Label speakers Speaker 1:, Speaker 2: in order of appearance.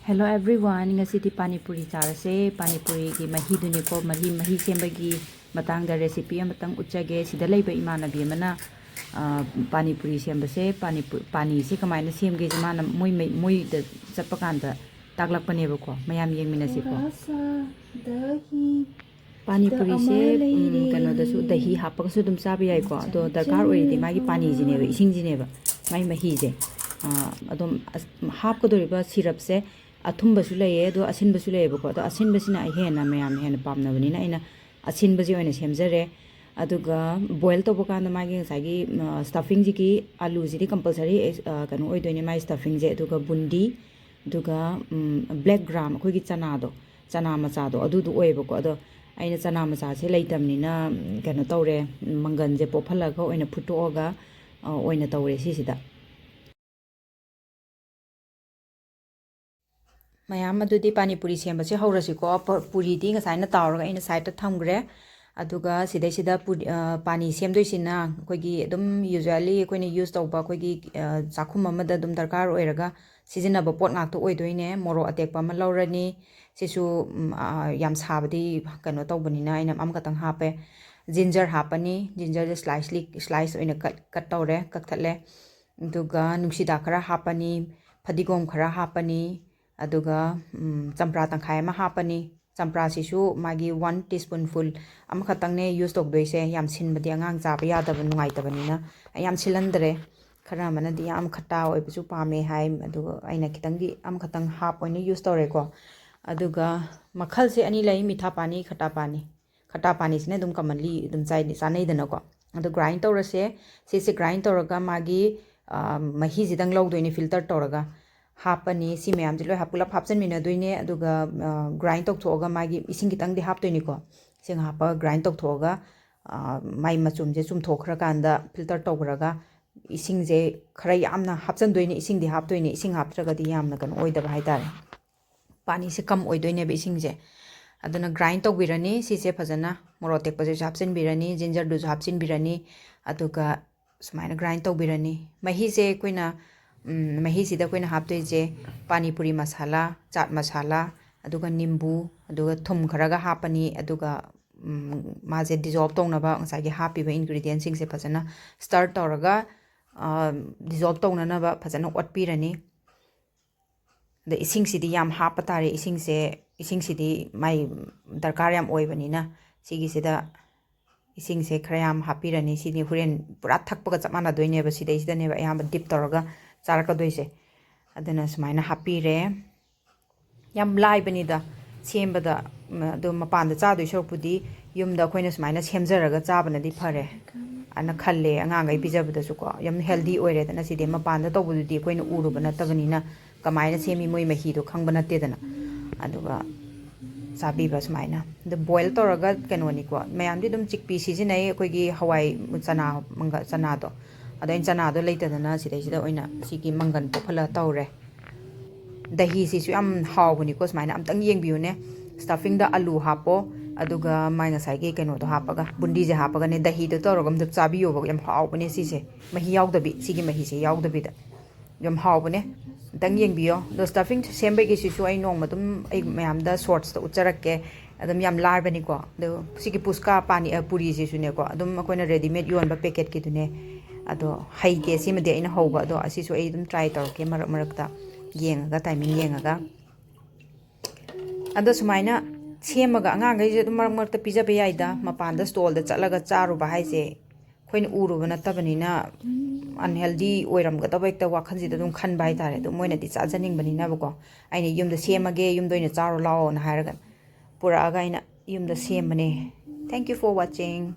Speaker 1: Hello everyone, ngasi di Pani Puri charase. Pani Puri ki mahi duni ko mahi sembagi matang da recipe matang uchage sida laiba imanabi mana Pani Puri sembase pani se kamaina semge jmana moi da chappa kanda taglak pane ko mayam yengminasi ko Pani Puri se kano da su dahi happa su dum sabi ai ko do darkar oi di magi pani jine ba ising jine ba mai mahi je adom hap ko doriba syrup se athumba su laye do asin basu laye ko do asin basina hena mayam hena pamna bani na ina asin baji oina semjare aduga boil to bokanda magi sagi stuffing ji ki alu ji compulsory kanu oi doine mai stuffing je aduga bundi aduga black gram khoi gi chana macha do adu du oi ko do aina chana macha se leitamni na kanu tawre mangan je pophala ga oina phuto ga oina tawre sisida mayam adudi Pani Puri sembase haurasi ko puri di ngasaina tawraga ina side ta thamgre aduga sida pani semdoi sina koigi dum usually koine use tawba koigi chakhum amada dum darkar oiraga sizina ba pot ngak to oidoine moro atekpa ma laurani sisu yam sabadi kano tawbanina ina am katang hape ginger hapani ginger slice oina cut tawre cut khatle aduga nungsida khara hapani phadigom khara hapani aduga champra tangkhai ma hapani champra sisu magi 1 teaspoonful am khatang ne use tok doise yam sinbadi angang chaba yadaba nungai tabanina yam silandre khara mana di am khata oi bisu pame hai aduga aina khitangi am khatang hap oine use tore ko aduga makhal se ani lai mitha pani khata pani sine dum commonly dum chai ni sanai dana ko adu grind torase se grind toraga magi mahi jidang lawdoine filter toraga hapani si mayam jilo hapulap hapsen mina doine aduga grind tok thoga magi ising kitang di hap doine ko sing hapa grind tok thoga mai machum je chum thokhra kanda filter tograga ising je khara yamna hapsen doine ising di hap doine ising haptraga di yamna kan oidaba haitare pani se kam oidoine be ising je aduna grind tok birani si se phajana moro tekpa je hapsen birani ginger du hapsen birani aduga sumaina grind tok birani mahi se koina mahi sida koina haptoi je Pani Puri masala chaat masala aduga nimbu aduga thum kharaga hapani aduga maje dissolve tongnaba ngasagi hapiba ingredients sing se phajana stir toraga dissolve tongnana ba phajana otpirani the ising sidi yam hapatare ising sidi mai darkar yam oibanina sigi sida ising se khara yam hapirani sidi huren pura thakpaga chamana doine ba sidai sida ne ba yam dip toraga charaka doise adana sumaina hapire yam lai banida sembada do mapanda cha doi sorpudi yumda khoina sumaina semjaraga chabana di phare ana khalle angangai bijabada su ko yam healthy oire dana side mapanda tobudi di khoina urubana tabanina kamaina semi moi mahi do khangbana te dana aduga sabi bas maina the boil toraga kanoni ko mayam di dum chikpi sijinai koigi hawai chana do ada chana do leitadana sida oina sigi mangan pophala tawre dahi si su am hawbuni ko smaina am tang yengbiune stuffing da alu hapo aduga maina saigi keno do hapaga bundi je hapaga ne dahi do torogam da chabi yo yam hawbune si se mahi yawdabi sigi mahi se yawdabi da yam hawbune tang yengbiyo do stuffing sembe gi si su ai nong matum ai mayam da shorts da ucharakke adum yam larbani ko do sigi puchka pani puri si su ne ko adum koina ready made yon ba packet ki dune ado hai ke si made ina hoba do asi su ai dum try tor ke marak ta yenga timing yenga ado sumaina semaga anga je dum marak ta pizza be yaida mapan da stall da chalaga charu ba hai se khoin uru bana tabani na unhealthy oiram ga tabek ta wakhan ji dum khan bai tare dum moina ti cha janing bani na bako aina yum da semage yum doina charu lao na haragan pura aga ina yum da semane thank you for watching